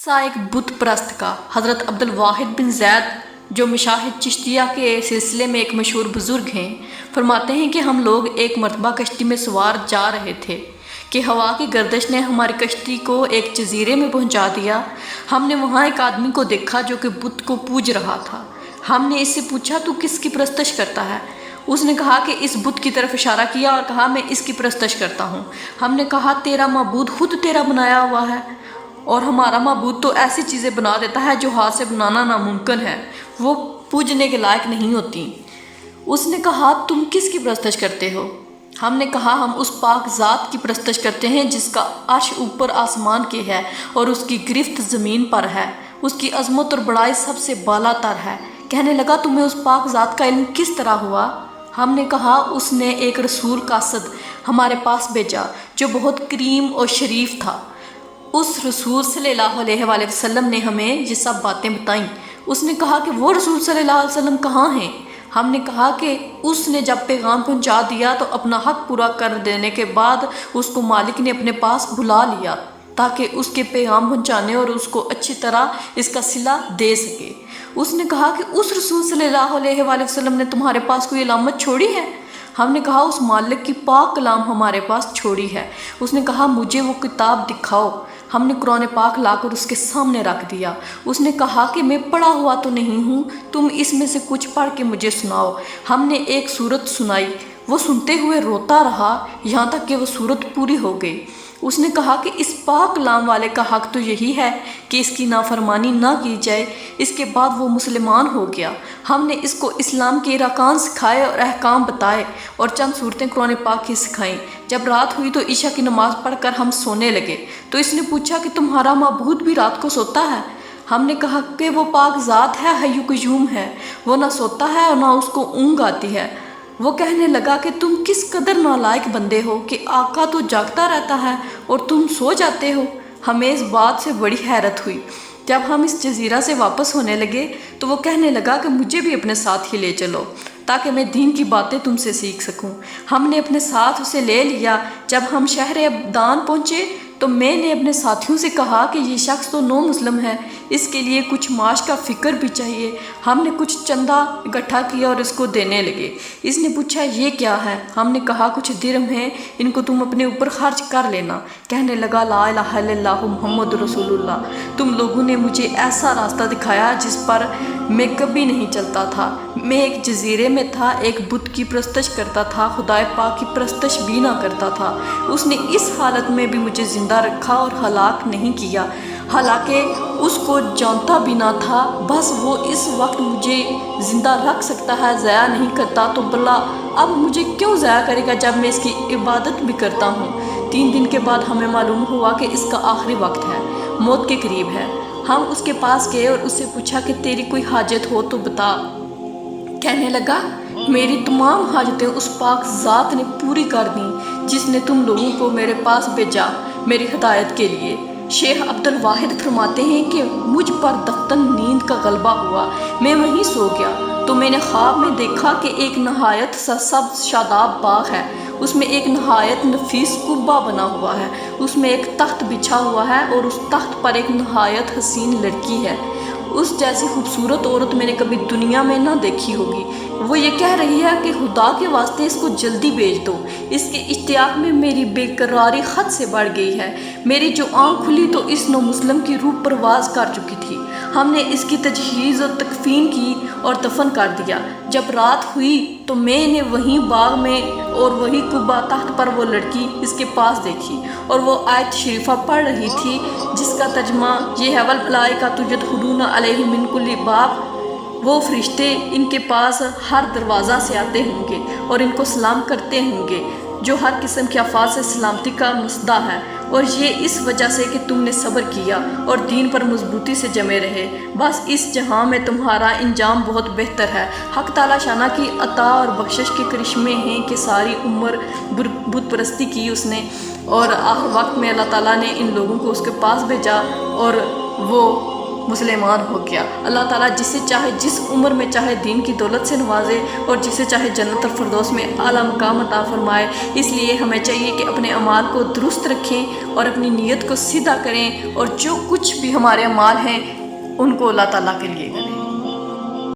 قصہ ایک بت پرست کا۔ حضرت عبدالواحد بن زید جو مشاہد چشتیہ کے سلسلے میں ایک مشہور بزرگ ہیں، فرماتے ہیں کہ ہم لوگ ایک مرتبہ کشتی میں سوار جا رہے تھے کہ ہوا کی گردش نے ہماری کشتی کو ایک جزیرے میں پہنچا دیا۔ ہم نے وہاں ایک آدمی کو دیکھا جو کہ بت کو پوج رہا تھا۔ ہم نے اس سے پوچھا تو کس کی پرستش کرتا ہے؟ اس نے کہا کہ اس بت کی طرف اشارہ کیا اور کہا میں اس کی پرستش کرتا ہوں۔ ہم نے کہا تیرا معبود خود تیرا بنایا ہوا ہے، اور ہمارا معبود تو ایسی چیزیں بنا دیتا ہے جو ہاتھ سے بنانا ناممکن ہے، وہ پوجنے کے لائق نہیں ہوتی۔ اس نے کہا تم کس کی پرستش کرتے ہو؟ ہم نے کہا ہم اس پاک ذات کی پرستش کرتے ہیں جس کا عرش اوپر آسمان کے ہے اور اس کی گرفت زمین پر ہے، اس کی عظمت اور بڑائی سب سے بالا تر ہے۔ کہنے لگا تمہیں اس پاک ذات کا علم کس طرح ہوا؟ ہم نے کہا اس نے ایک رسول قاصد ہمارے پاس بھیجا جو بہت کریم اور شریف تھا۔ اس رسول صلی اللہ علیہ وآلہ وسلم نے ہمیں یہ سب باتیں بتائیں۔ اس نے کہا کہ وہ رسول صلی اللہ علیہ وسلم کہاں ہیں؟ ہم نے کہا کہ اس نے جب پیغام پہنچا دیا تو اپنا حق پورا کر دینے کے بعد اس کو مالک نے اپنے پاس بلا لیا تاکہ اس کے پیغام پہنچانے اور اس کو اچھی طرح اس کا صلہ دے سکے۔ اس نے کہا کہ اس رسول صلی اللہ علیہ وآلہ وسلم نے تمہارے پاس کوئی علامت چھوڑی ہے؟ ہم نے کہا اس مالک کی پاک کلام ہمارے پاس چھوڑی ہے۔ اس نے کہا مجھے وہ کتاب دکھاؤ۔ ہم نے قرآن پاک لا کر اس کے سامنے رکھ دیا۔ اس نے کہا کہ میں پڑھا ہوا تو نہیں ہوں، تم اس میں سے کچھ پڑھ کے مجھے سناؤ۔ ہم نے ایک سورت سنائی، وہ سنتے ہوئے روتا رہا یہاں تک کہ وہ سورت پوری ہو گئی۔ اس نے کہا کہ اس پاک کلام والے کا حق تو یہی ہے کہ اس کی نافرمانی نہ کی جائے۔ اس کے بعد وہ مسلمان ہو گیا۔ ہم نے اس کو اسلام کے ارکان سکھائے اور احکام بتائے اور چند صورتیں قرآن پاک کی سکھائیں۔ جب رات ہوئی تو عشاء کی نماز پڑھ کر ہم سونے لگے تو اس نے پوچھا کہ تمہارا معبود بھی رات کو سوتا ہے؟ ہم نے کہا کہ وہ پاک ذات ہے، حی قیوم ہے، وہ نہ سوتا ہے اور نہ اس کو اونگ آتی ہے۔ وہ کہنے لگا کہ تم کس قدر نالائق بندے ہو کہ آقا تو جاگتا رہتا ہے اور تم سو جاتے ہو۔ ہمیں اس بات سے بڑی حیرت ہوئی۔ جب ہم اس جزیرہ سے واپس ہونے لگے تو وہ کہنے لگا کہ مجھے بھی اپنے ساتھ ہی لے چلو تاکہ میں دین کی باتیں تم سے سیکھ سکوں۔ ہم نے اپنے ساتھ اسے لے لیا۔ جب ہم شہر ابدان پہنچے تو میں نے اپنے ساتھیوں سے کہا کہ یہ شخص تو نو مسلم ہے، اس کے لیے کچھ معاش کا فکر بھی چاہیے۔ ہم نے کچھ چندہ اکٹھا کیا اور اس کو دینے لگے۔ اس نے پوچھا یہ کیا ہے؟ ہم نے کہا کچھ درہم ہیں، ان کو تم اپنے اوپر خرچ کر لینا۔ کہنے لگا لا الہ الا اللہ محمد رسول اللہ، تم لوگوں نے مجھے ایسا راستہ دکھایا جس پر میں کبھی نہیں چلتا تھا۔ میں ایک جزیرے میں تھا، ایک بت کی پرستش کرتا تھا، خدائے پاک کی پرستش بھی نہ کرتا تھا۔ اس نے اس حالت میں بھی مجھے زندہ رکھا اور ہلاک نہیں کیا، حالانکہ اس کو جانتا بھی نہ تھا۔ بس وہ اس وقت مجھے زندہ رکھ سکتا ہے، ضائع نہیں کرتا، تو بھلا اب مجھے کیوں ضائع کرے گا جب میں اس کی عبادت بھی کرتا ہوں۔ 3 دن کے بعد ہمیں معلوم ہوا کہ اس کا آخری وقت ہے، موت کے قریب ہے۔ ہم اس کے پاس گئے اور اس سے پوچھا کہ تیری کوئی حاجت ہو تو بتا۔ کہنے لگا میری تمام حاجتیں اس پاک ذات نے پوری کر دیں جس نے تم لوگوں کو میرے پاس بھیجا میری ہدایت کے لیے۔ شیخ عبدالواحد فرماتے ہیں کہ مجھ پر دفتن نیند کا غلبہ ہوا، میں وہیں سو گیا تو میں نے خواب میں دیکھا کہ ایک نہایت سرسبز شاداب باغ ہے، اس میں ایک نہایت نفیس قبہ بنا ہوا ہے، اس میں ایک تخت بچھا ہوا ہے اور اس تخت پر ایک نہایت حسین لڑکی ہے۔ اس جیسی خوبصورت عورت میں نے کبھی دنیا میں نہ دیکھی ہوگی۔ وہ یہ کہہ رہی ہے کہ خدا کے واسطے اس کو جلدی بھیج دو، اس کے اشتیاق میں میری بے قراری حد سے بڑھ گئی ہے۔ میری جو آنکھ کھلی تو اس نو مسلم کی روح پرواز کر چکی تھی۔ ہم نے اس کی تجہیز اور تکفین کی اور دفن کر دیا۔ جب رات ہوئی تو میں نے وہیں باغ میں اور وہی قبہ تخت پر وہ لڑکی اس کے پاس دیکھی اور وہ آیت شریفہ پڑھ رہی تھی جس کا ترجمہ یہ ہے والملائکۃ یدخلون علیہم من کل باب، وہ فرشتے ان کے پاس ہر دروازہ سے آتے ہوں گے اور ان کو سلام کرتے ہوں گے جو ہر قسم کے آفات سے سلامتی کا مصدع ہے، اور یہ اس وجہ سے کہ تم نے صبر کیا اور دین پر مضبوطی سے جمے رہے۔ بس اس جہاں میں تمہارا انجام بہت بہتر ہے۔ حق تعالی شانہ کی عطا اور بخشش کے کرشمے ہیں کہ ساری عمر بت پرستی کی اس نے، اور آخر وقت میں اللہ تعالیٰ نے ان لوگوں کو اس کے پاس بھیجا اور وہ مسلمان ہو گیا۔ اللہ تعالیٰ جسے چاہے جس عمر میں چاہے دین کی دولت سے نوازے اور جسے چاہے جنت الفردوس میں اعلیٰ مقام عطا فرمائے۔ اس لیے ہمیں چاہیے کہ اپنے اعمال کو درست رکھیں اور اپنی نیت کو سیدھا کریں، اور جو کچھ بھی ہمارے اعمال ہیں ان کو اللہ تعالیٰ کے لیے کریں۔